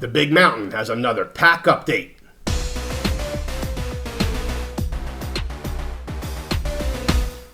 The Big Mountain has another PAC update.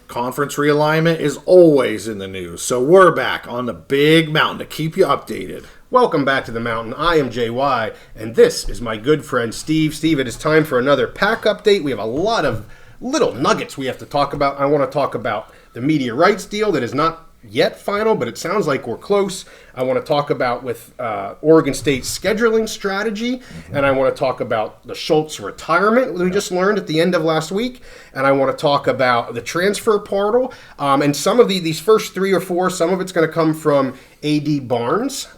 Conference realignment is always in the news, so we're back on the Big Mountain to keep you updated. Welcome back to the Mountain. I am JY, and this is my good friend Steve. Steve, it is time for another PAC update. We have a lot of little nuggets we have to talk about. I want to talk about the media rights deal that is not yet final, but it sounds like we're close. I want to talk about with Oregon State's scheduling strategy, and I want to talk about the Schultz retirement that we just learned at the end of last week, and I want to talk about the transfer portal, and some of these first three or four, some of it's going to come from A.D. Barnes.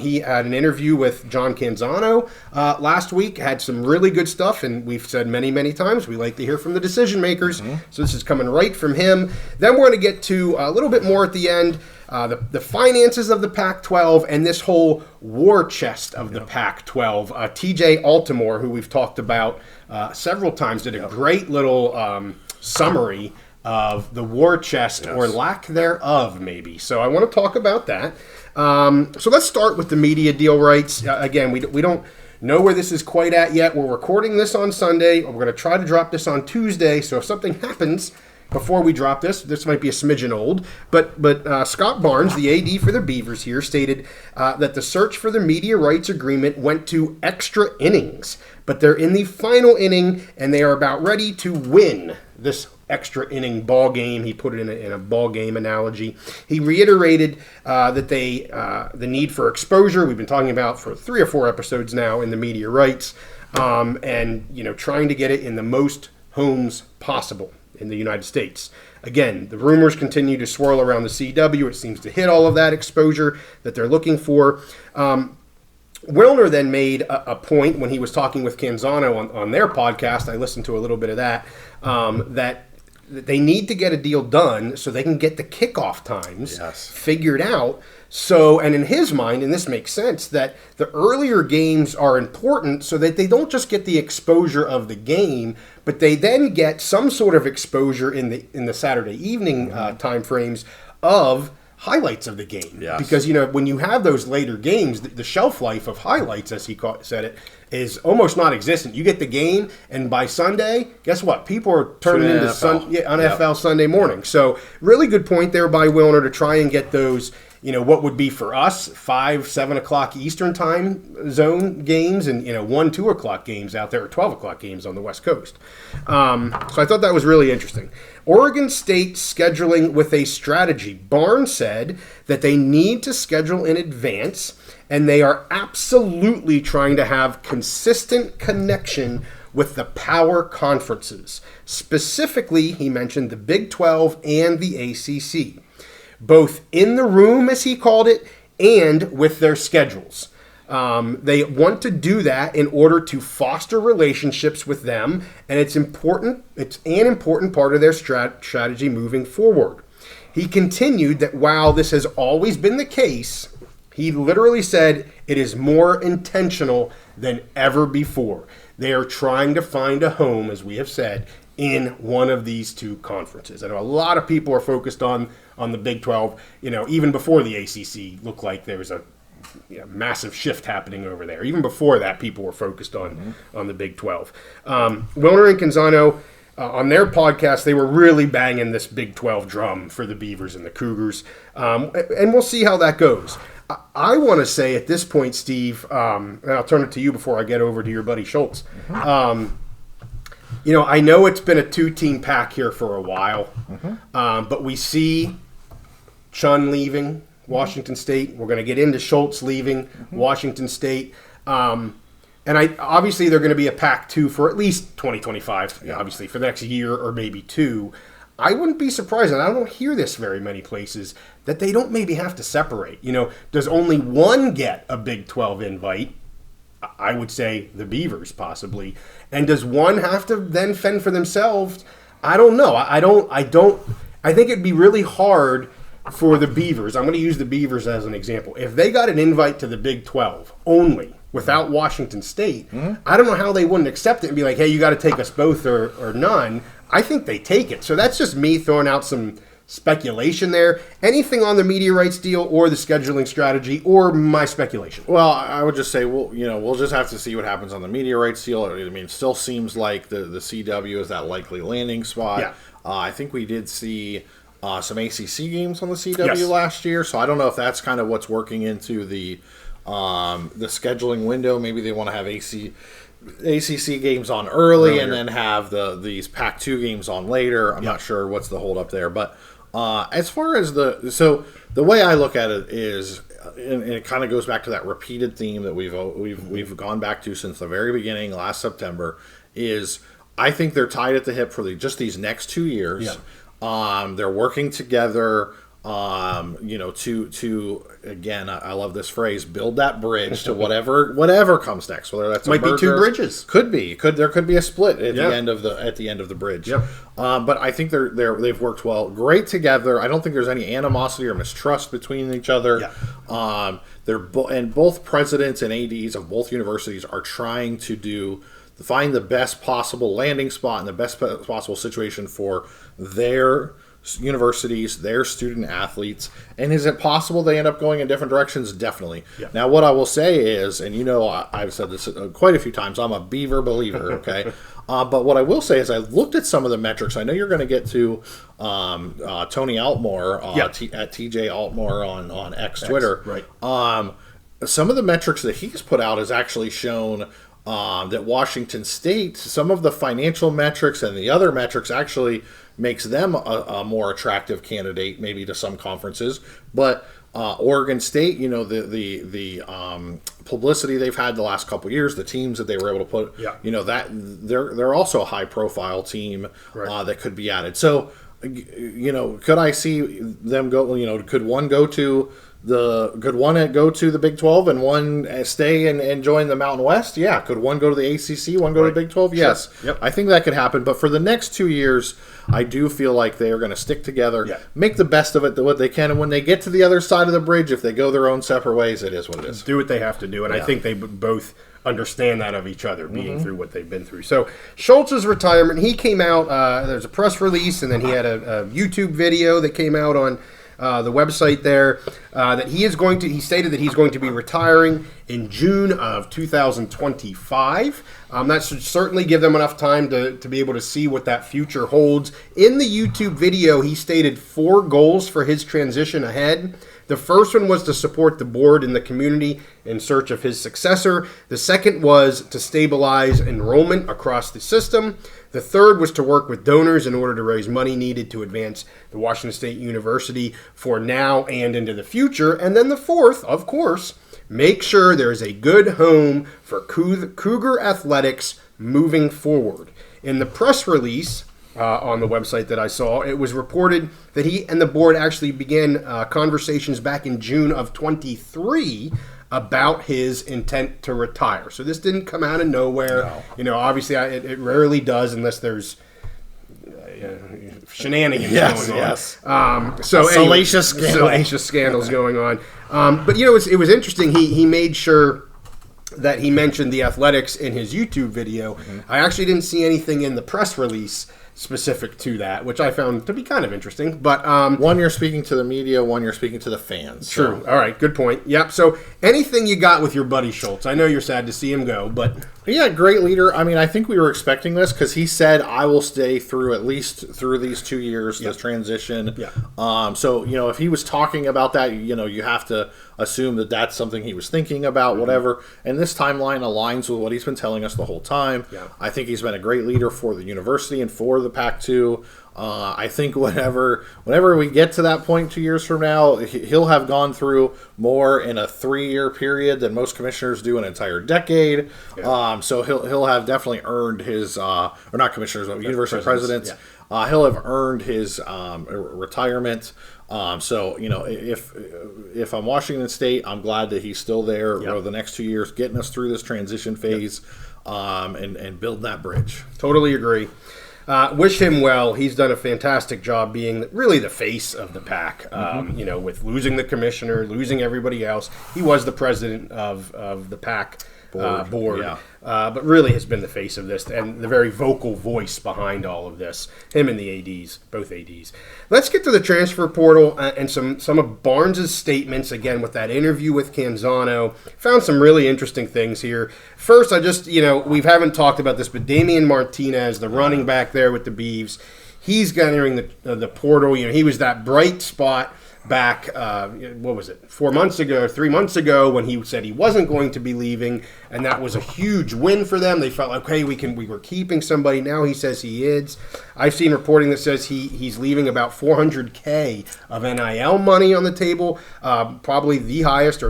He had an interview with John Canzano last week, had some really good stuff, and we've said many, many times we like to hear from the decision makers, so this is coming right from him. Then we're going to get to a little bit more at the end, the finances of the PAC-12 and this whole war chest of the PAC-12. TJ Altimore, who we've talked about several times, did a great little summary of the war chest, or lack thereof, maybe. So I want to talk about that. So let's start with the media deal rights. Again, we don't know where this is quite at yet. We're recording this on Sunday. We're going to try to drop this on Tuesday. So if something happens before we drop this might be a smidgen old, but Scott Barnes, the AD for the Beavers here, stated that the search for the media rights agreement went to extra innings, but they're in the final inning and they are about ready to win this extra inning ball game. He put it in a ball game analogy. He reiterated that the need for exposure we've been talking about for 3 or 4 episodes now in the media rights, and trying to get it in the most homes possible in the United States. Again, the rumors continue to swirl around the CW. It seems to hit all of that exposure that they're looking for. Wilner then made a point when he was talking with Canzano on their podcast. I listened to a little bit of that, that they need to get a deal done so they can get the kickoff times figured out. So, and in his mind, and this makes sense, that the earlier games are important so that they don't just get the exposure of the game, but they then get some sort of exposure in the Saturday evening time frames of highlights of the game. Because, when you have those later games, the shelf life of highlights, as he said it, is almost non-existent. You get the game, and by Sunday, guess what? People are turning into NFL Sunday morning. So really good point there by Wilner to try and get those, what would be for us 5, 7 o'clock Eastern time zone games, and 1, 2 o'clock games out there, or 12 o'clock games on the West Coast. So I thought that was really interesting. Oregon State scheduling with a strategy. Barnes said that they need to schedule in advance, and they are absolutely trying to have consistent connection with the power conferences. Specifically, he mentioned the Big 12 and the ACC, both in the room, as he called it, and with their schedules. They want to do that in order to foster relationships with them, and it's important. It's an important part of their strategy moving forward. He continued that while this has always been the case, he literally said it is more intentional than ever before. They are trying to find a home, as we have said, in one of these two conferences. I know a lot of people are focused on the Big 12. Even before the ACC looked like there was a massive shift happening over there. Even before that, people were focused on the Big 12. Wilner and Canzano, on their podcast, they were really banging this Big 12 drum for the Beavers and the Cougars. And we'll see how that goes. I want to say at this point, Steve, and I'll turn it to you before I get over to your buddy Schultz. I know it's been a 2-team PAC here for a while, but we see Chun leaving Washington State. We're going to get into Schultz leaving Washington State. And obviously they're going to be a PAC-2 for at least 2025, obviously for the next year or maybe 2. I wouldn't be surprised, and I don't hear this very many places, that they don't maybe have to separate. Does only one get a Big 12 invite? I would say the Beavers possibly. And does one have to then fend for themselves? I don't know. I think it'd be really hard for the Beavers. I'm going to use the Beavers as an example. If they got an invite to the Big 12 only, without Washington State, I don't know how they wouldn't accept it and be like, hey, you got to take us both or none. I think they take it. So that's just me throwing out some speculation there. Anything on the media rights deal or the scheduling strategy or my speculation? Well, I would just say, we'll just have to see what happens on the media rights deal. I mean, it still seems like the CW is that likely landing spot. Yeah. I think we did see some ACC games on the CW last year, so I don't know if that's kind of what's working into the scheduling window. Maybe they want to have ACC games on earlier and then have these PAC-2 games on later. I'm not sure what's the hold up there, but as far as the way I look at it is, and it kind of goes back to that repeated theme that we've gone back to since the very beginning last September, is I think they're tied at the hip for just these next 2 years. Yeah. They're working together. To again, I love this phrase, build that bridge to whatever comes next. Whether that's might be two bridges, there could be a split at the end of the bridge. Yep. But I think they've worked great together. I don't think there's any animosity or mistrust between each other. Yeah. And both presidents and ADs of both universities are trying to find the best possible landing spot and the best possible situation for their universities, their student athletes. And is it possible they end up going in different directions? Definitely. Yeah. Now, what I will say is, and I've said this quite a few times, I'm a Beaver believer, okay? But what I will say is I looked at some of the metrics. I know you're going to get to Tony Altmore at TJ Altmore on X Twitter. Right. Some of the metrics that he's put out has actually shown that Washington State, some of the financial metrics and the other metrics actually makes them a more attractive candidate maybe to some conferences. But Oregon State, the publicity they've had the last couple of years, the teams that they were able to put, that they're also a high profile team that could be added. So, could I see them go? Could one go to the Big 12 and one stay and join the Mountain West? Yeah. Could one go to the ACC, one go to the Big 12? Yes. Sure. Yep. I think that could happen. But for the next 2 years, I do feel like they are going to stick together, make the best of it, what they can. And when they get to the other side of the bridge, if they go their own separate ways, it is what it is. Do what they have to do. And I think they both understand that of each other, being through what they've been through. So Schultz's retirement, he came out, there's a press release, and then he had a YouTube video that came out on the website there, that he stated that he's going to be retiring in June of 2025. That should certainly give them enough time to be able to see what that future holds. In the YouTube video, he stated 4 goals for his transition ahead. The first one was to support the board and the community in search of his successor. The second was to stabilize enrollment across the system. The third was to work with donors in order to raise money needed to advance the Washington State University for now and into the future. And then the fourth, of course, make sure there is a good home for Cougar athletics moving forward. In the press release on the website that I saw, it was reported that he and the board actually began conversations back in June of 23 about his intent to retire. So this didn't come out of nowhere. No. Obviously it rarely does unless there's shenanigans going on. Yes. Salacious scandals going on. But it was interesting. He made sure that he mentioned the athletics in his YouTube video. I actually didn't see anything in the press release specific to that, which I found to be kind of interesting. But one, you're speaking to the media, one, you're speaking to the fans. True. So. All right, good point. Yep. So anything you got with your buddy Schultz? I know you're sad to see him go, but yeah, great leader. I mean, I think we were expecting this because he said, I will stay through at least through these 2 years, this transition. Yeah. So, if he was talking about that, you have to assume that that's something he was thinking about, whatever. And this timeline aligns with what he's been telling us the whole time. Yeah. I think he's been a great leader for the university and for the PAC-2. I think whenever we get to that point 2 years from now, he'll have gone through more in a 3-year period than most commissioners do an entire decade. Yeah. So he'll have definitely earned his, or not commissioners, but university presidents. Yeah. He'll have earned his retirement. So if I'm Washington State, I'm glad that he's still there for the next 2 years, getting us through this transition phase, and building that bridge. Totally agree. Wish him well. He's done a fantastic job being really the face of the PAC. With losing the commissioner, losing everybody else, he was the president of the PAC board. Yeah. But really has been the face of this and the very vocal voice behind all of this. Him and the ADs, both ADs. Let's get to the transfer portal and some of Barnes' statements, again, with that interview with Canzano. Found some really interesting things here. First, we haven't talked about this, but Damian Martinez, the running back there with the Beavs, he's entering the portal. He was that bright spot back, 3 months ago when he said he wasn't going to be leaving, and that was a huge win for them. They felt like, hey, we were keeping somebody. Now he says he is. I've seen reporting that says he's leaving about $400K of NIL money on the table, probably the highest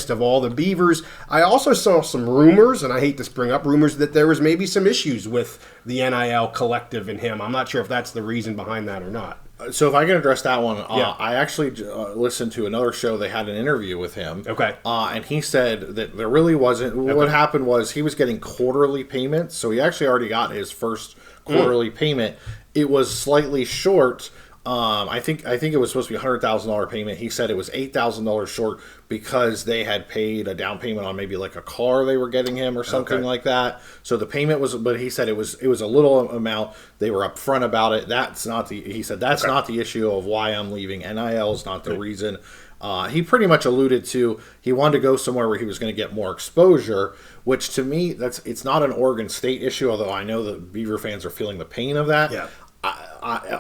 of all the Beavers. I also saw some rumors, and I hate to bring up rumors, that there was maybe some issues with the NIL collective and him. I'm not sure if that's the reason behind that or not. So if I can address that one, I actually listened to another show. They had an interview with him. Okay. And he said that there really wasn't. Okay. What happened was he was getting quarterly payments. So he actually already got his first quarterly payment. It was slightly short. I think it was supposed to be a $100,000 payment. He said it was $8,000 short because they had paid a down payment on maybe like a car they were getting him or something like that. So the payment was, but he said it was a little amount. They were upfront about it. He said that's not the issue of why I'm leaving. NIL is not the reason. He pretty much alluded to he wanted to go somewhere where he was going to get more exposure, which to me it's not an Oregon State issue. Although I know the Beaver fans are feeling the pain of that. Yeah.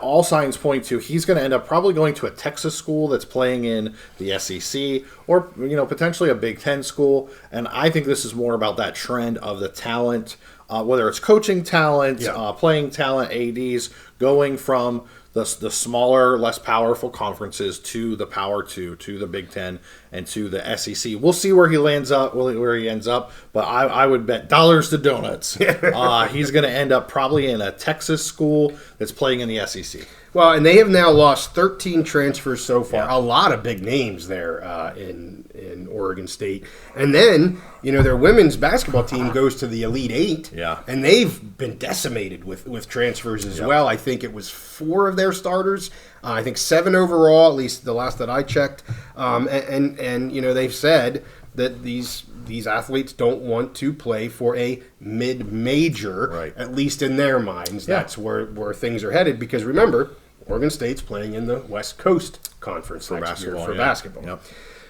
All signs point to he's going to end up probably going to a Texas school that's playing in the SEC or potentially a Big Ten school. And I think this is more about that trend of the talent, whether it's coaching talent, playing talent, ADs, going from the smaller, less powerful conferences to the Power 2, to the Big Ten, and to the SEC. We'll see where he ends up, but I would bet dollars to donuts. He's going to end up probably in a Texas school that's playing in the SEC. Well, and they have now lost 13 transfers so far. Yeah. A lot of big names there in Oregon State. And then, their women's basketball team goes to the Elite Eight. Yeah. And they've been decimated with transfers as well. I think it was 4 of their starters. I think 7 overall, at least the last that I checked. And they've said that these athletes don't want to play for a mid-major, at least in their minds. Yeah. That's where things are headed. Because remember, Oregon State's playing in the West Coast Conference for basketball. Yep.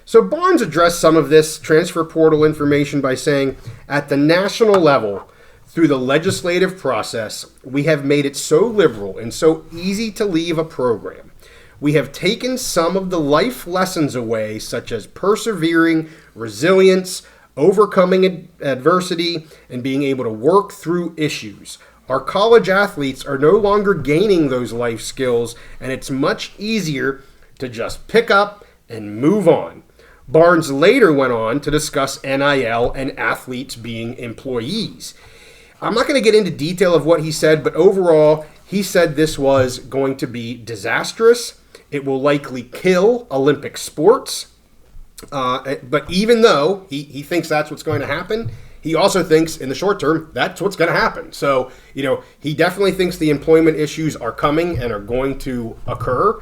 So Barnes addressed some of this transfer portal information by saying, at the national level, through the legislative process, we have made it so liberal and so easy to leave a program. We have taken some of the life lessons away, such as persevering, resilience, overcoming adversity, and being able to work through issues. Our college athletes are no longer gaining those life skills, and it's much easier to just pick up and move on. Barnes later went on to discuss NIL and athletes being employees. I'm not going to get into detail of what he said, but overall, he said this was going to be disastrous. It will likely kill Olympic sports. But even though he thinks that's what's going to happen, he also thinks in the short term that's what's going to happen. So, he definitely thinks the employment issues are coming and are going to occur.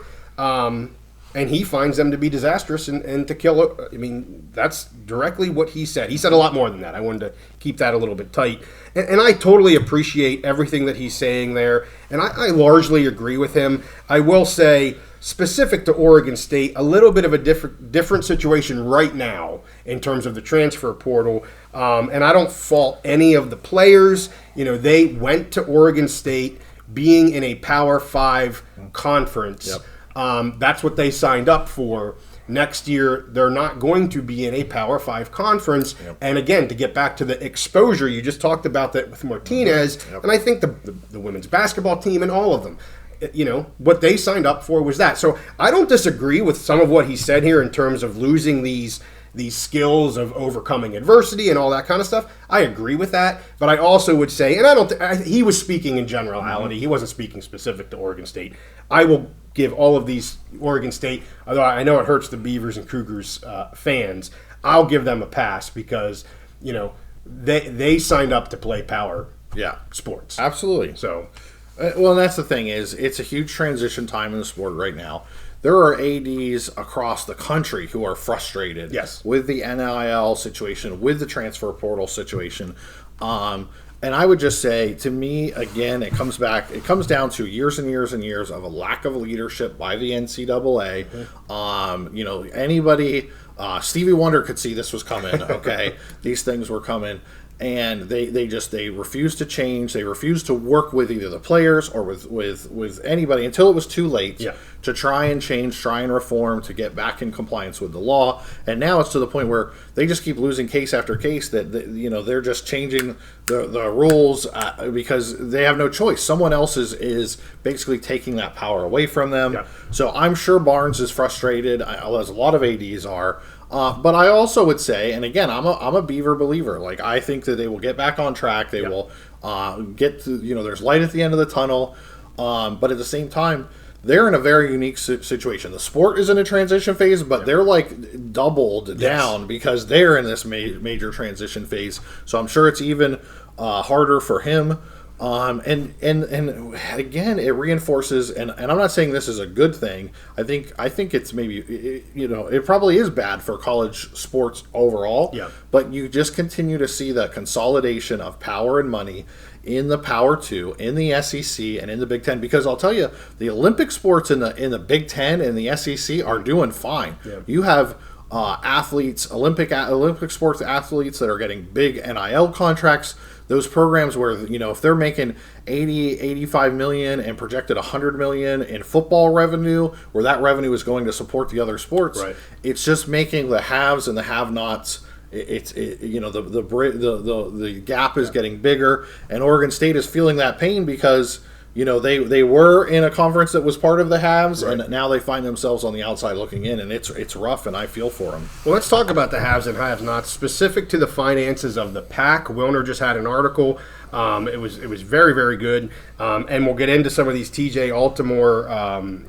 And he finds them to be disastrous and to kill. I mean, that's directly what he said. He said a lot more than that. I wanted to keep that a little bit tight. And I totally appreciate everything that he's saying there. And I largely agree with him. I will say, specific to Oregon State, a little bit of a different situation right now in terms of the transfer portal. And I don't fault any of the players. They went to Oregon State being in a Power 5 conference. Yep. That's what they signed up for. Next year, they're not going to be in a Power 5 conference. Yep. And again, to get back to the exposure, you just talked about that with Martinez. Yep. And I think the women's basketball team and all of them, what they signed up for was that. So I don't disagree with some of what he said here in terms of losing these skills of overcoming adversity and all that kind of stuff. I agree with that. But I also would say, and he was speaking in generality. He wasn't speaking specific to Oregon State. I will give all of these Oregon State, although I know it hurts the Beavers and Cougars fans, I'll give them a pass because, they signed up to play power sports. Absolutely. So, Well, that's the thing is it's a huge transition time in the sport right now. There are ADs across the country who are frustrated with the NIL situation, with the transfer portal situation. And I would just say, to me, again, it comes down to years and years and years of a lack of leadership by the NCAA. Anybody, Stevie Wonder could see this was coming, okay? These things were coming. And they refused to change. They refused to work with either the players or with anybody until it was too late to try and change, try and reform, to get back in compliance with the law. And now it's to the point where they just keep losing case after case that they're just changing the rules because they have no choice. Someone else is basically taking that power away from them. Yeah. So I'm sure Barnes is frustrated, as a lot of ADs are. But I also would say, and again, I'm a Beaver believer. Like, I think that they will get back on track. They will get to, there's light at the end of the tunnel. But at the same time, they're in a very unique situation. The sport is in a transition phase, but they're like doubled down because they're in this major transition phase. So I'm sure it's even harder for him. And again, it reinforces, and I'm not saying this is a good thing. I think it's maybe, it probably is bad for college sports overall. Yeah. But you just continue to see the consolidation of power and money in the Power 2, in the SEC, and in the Big Ten. Because I'll tell you, the Olympic sports in the Big Ten and the SEC are doing fine. Yeah. You have athletes, Olympic sports athletes that are getting big NIL contracts. Those programs where, if they're making 80, 85 million and projected 100 million in football revenue, where that revenue is going to support the other sports, it's just making the haves and the have-nots. The gap is getting bigger, and Oregon State is feeling that pain because they were in a conference that was part of the haves, and now they find themselves on the outside looking in, and it's rough, and I feel for them. Well, let's talk about the haves and have-nots specific to the finances of the PAC. Wilner just had an article. It was very, very good, and we'll get into some of these TJ Altimore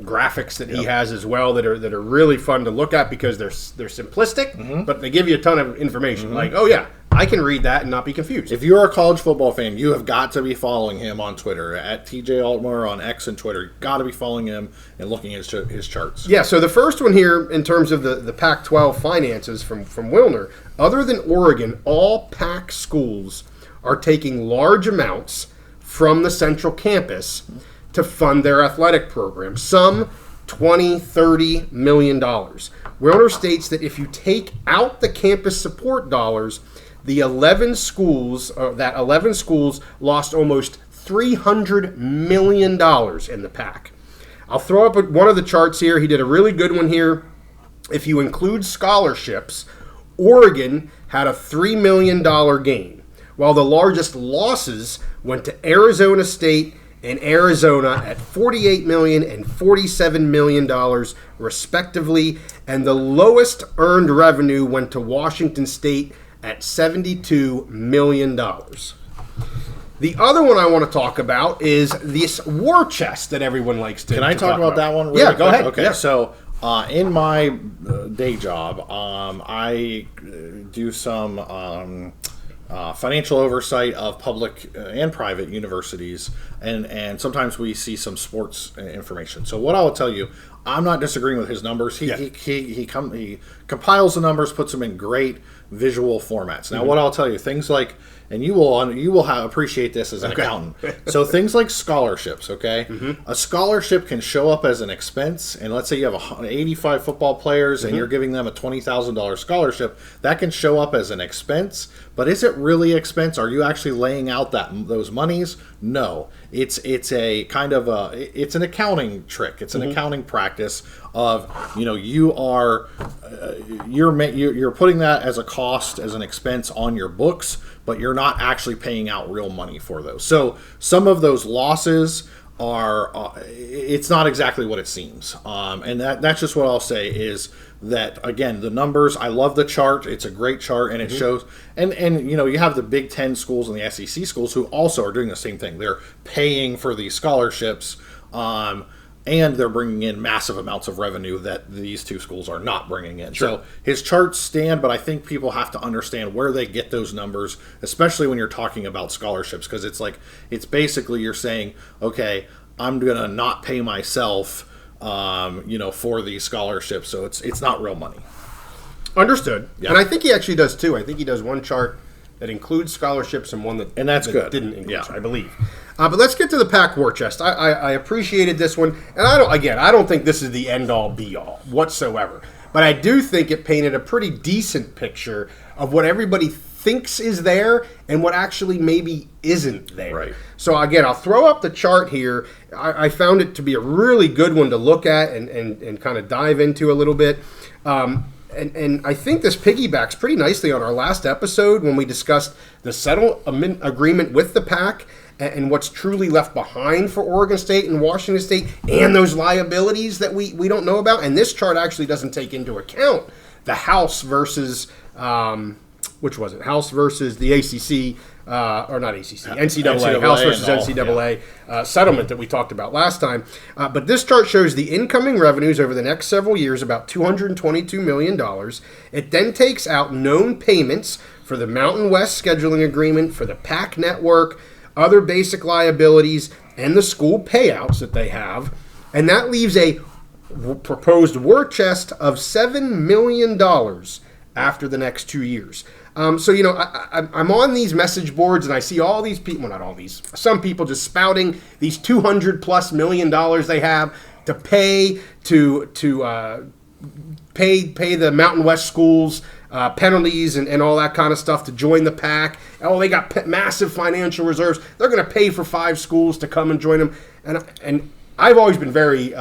graphics that he has as well that are really fun to look at because they're simplistic, but they give you a ton of information. Like, oh yeah, I can read that and not be confused. If you're a college football fan, you have got to be following him on Twitter, at TJ Altimore on X and Twitter. You've got to be following him and looking at his charts. Yeah, so the first one here in terms of the Pac-12 finances from Wilner, other than Oregon, all PAC schools are taking large amounts from the central campus to fund their athletic programs, some $20, $30 million. Wilner states that if you take out the campus support dollars, the 11 schools lost almost $300 million in the PAC. I'll throw up one of the charts here. He did a really good one here. If you include scholarships, Oregon had a $3 million gain, while the largest losses went to Arizona State and Arizona at $48 million and $47 million, respectively, and the lowest earned revenue went to Washington State at $72 million. The other one I want to talk about is this war chest that everyone likes to Can I talk about that one? Really quick? Go ahead. Okay, so in my day job, I do some financial oversight of public and private universities, and sometimes we see some sports information. So what I will tell you, I'm not disagreeing with his numbers. He compiles the numbers, puts them in great visual formats. Now, what I'll tell you, things like, and you will appreciate this as an accountant. So things like scholarships, okay? A scholarship can show up as an expense, and let's say you have 85 football players and you're giving them a $20,000 scholarship. That can show up as an expense, but is it really expense? Are you actually laying out those monies? No. It's a kind of it's an accounting trick. It's an accounting practice of you're putting that as a cost, as an expense on your books, but you're not actually paying out real money for those. So some of those losses are it's not exactly what it seems, and that's just what I'll say is that, again, the numbers, I love the chart. It's a great chart, and it shows, and you have the Big Ten schools and the SEC schools who also are doing the same thing. They're paying for these scholarships, and they're bringing in massive amounts of revenue that these two schools are not bringing in. Sure. So his charts stand, but I think people have to understand where they get those numbers, especially when you're talking about scholarships, because it's basically you're saying, okay, I'm going to not pay myself, for these scholarships, so it's not real money. Understood. Yeah. And I think he actually does too. I think he does one chart that includes scholarships and one that good. Didn't include, I believe. But let's get to the PAC war chest. I appreciated this one, and I don't think this is the end all be all whatsoever. But I do think it painted a pretty decent picture of what everybody thinks is there and what actually maybe isn't there. Right. So again, I'll throw up the chart here. I found it to be a really good one to look at and kind of dive into a little bit. And I think this piggybacks pretty nicely on our last episode when we discussed the settlement agreement with the PAC and what's truly left behind for Oregon State and Washington State and those liabilities that we don't know about. And this chart actually doesn't take into account the House versus, which was it? House versus the ACC, or not ACC, NCAA, House versus NCAA settlement that we talked about last time. But this chart shows the incoming revenues over the next several years, about $222 million. It then takes out known payments for the Mountain West scheduling agreement, for the PAC network, other basic liabilities, and the school payouts that they have. And that leaves a proposed war chest of $7 million after the next 2 years. So, I'm on these message boards and I see all these people, well, not all these, some people just spouting these $200+ million they have to pay pay the Mountain West schools penalties and all that kind of stuff to join the PAC. Oh, they got massive financial reserves. They're going to pay for 5 schools to come and join them. And I've always been very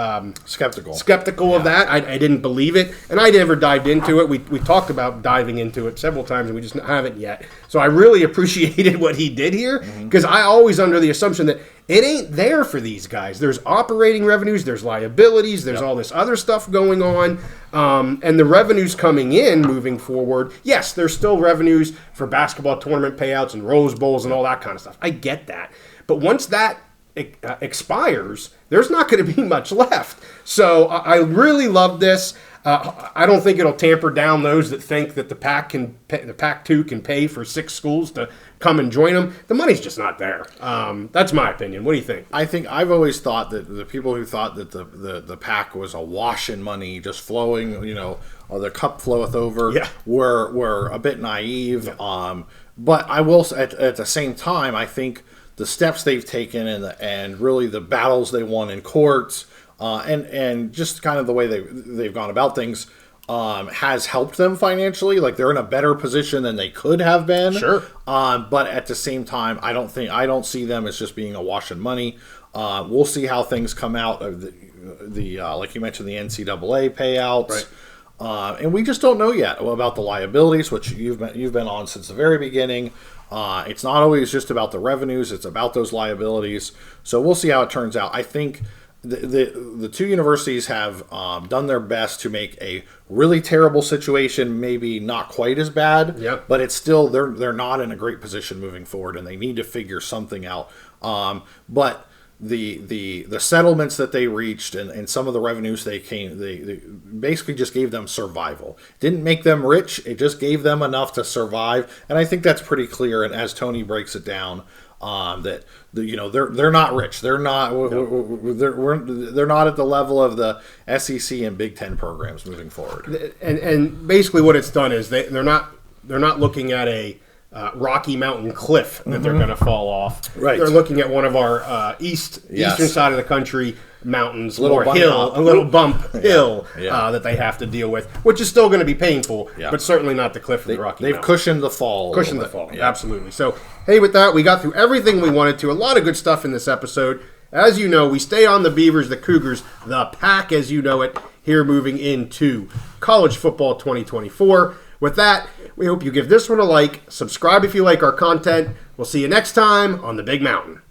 skeptical of that. I didn't believe it, and I never dived into it. We talked about diving into it several times, and we just haven't yet. So I really appreciated what he did here, because I always under the assumption that it ain't there for these guys. There's operating revenues, there's liabilities, there's all this other stuff going on, and the revenues coming in moving forward. Yes, there's still revenues for basketball tournament payouts and Rose Bowls and all that kind of stuff. I get that, but once that expires, there's not going to be much left. So I really love this. I don't think it'll tamper down those that think that the PAC-12 can pay for 6 schools to come and join them. The money's just not there. That's my opinion. What do you think? I think I've always thought that the people who thought that the PAC was a wash in money just flowing, or the cup floweth over, were a bit naive. Yeah. But I will at the same time, I think the steps they've taken and really the battles they won in courts, and just kind of the way they've gone about things has helped them financially. Like, they're in a better position than they could have been. Sure. But at the same time, I don't see them as just being a wash of money. We'll see how things come out of the like you mentioned, the NCAA payouts. Right. And we just don't know yet about the liabilities, which you've been on since the very beginning. It's not always just about the revenues; it's about those liabilities. So we'll see how it turns out. I think the two universities have done their best to make a really terrible situation maybe not quite as bad. Yep. But it's still they're not in a great position moving forward, and they need to figure something out. But the settlements that they reached and some of the revenues they basically just gave them survival. Didn't make them rich, it just gave them enough to survive, and I think that's pretty clear. And as Tony breaks it down, that they're not rich, they're not they're not at the level of the SEC and Big Ten programs moving forward. And basically what it's done is they're not looking at a Rocky Mountain cliff that they're going to fall off. Right. They're looking at one of our eastern side of the country mountains, a little bump hill that they have to deal with, which is still going to be painful, but certainly not the cliff of the Rocky Mountain. They've cushioned the fall. Yeah. Absolutely. So, hey, with that, we got through everything we wanted to. A lot of good stuff in this episode. As you know, we stay on the Beavers, the Cougars, the PAC as you know it, here moving into college football 2024. With that, we hope you give this one a like, subscribe if you like our content. We'll see you next time on the Big Mountain.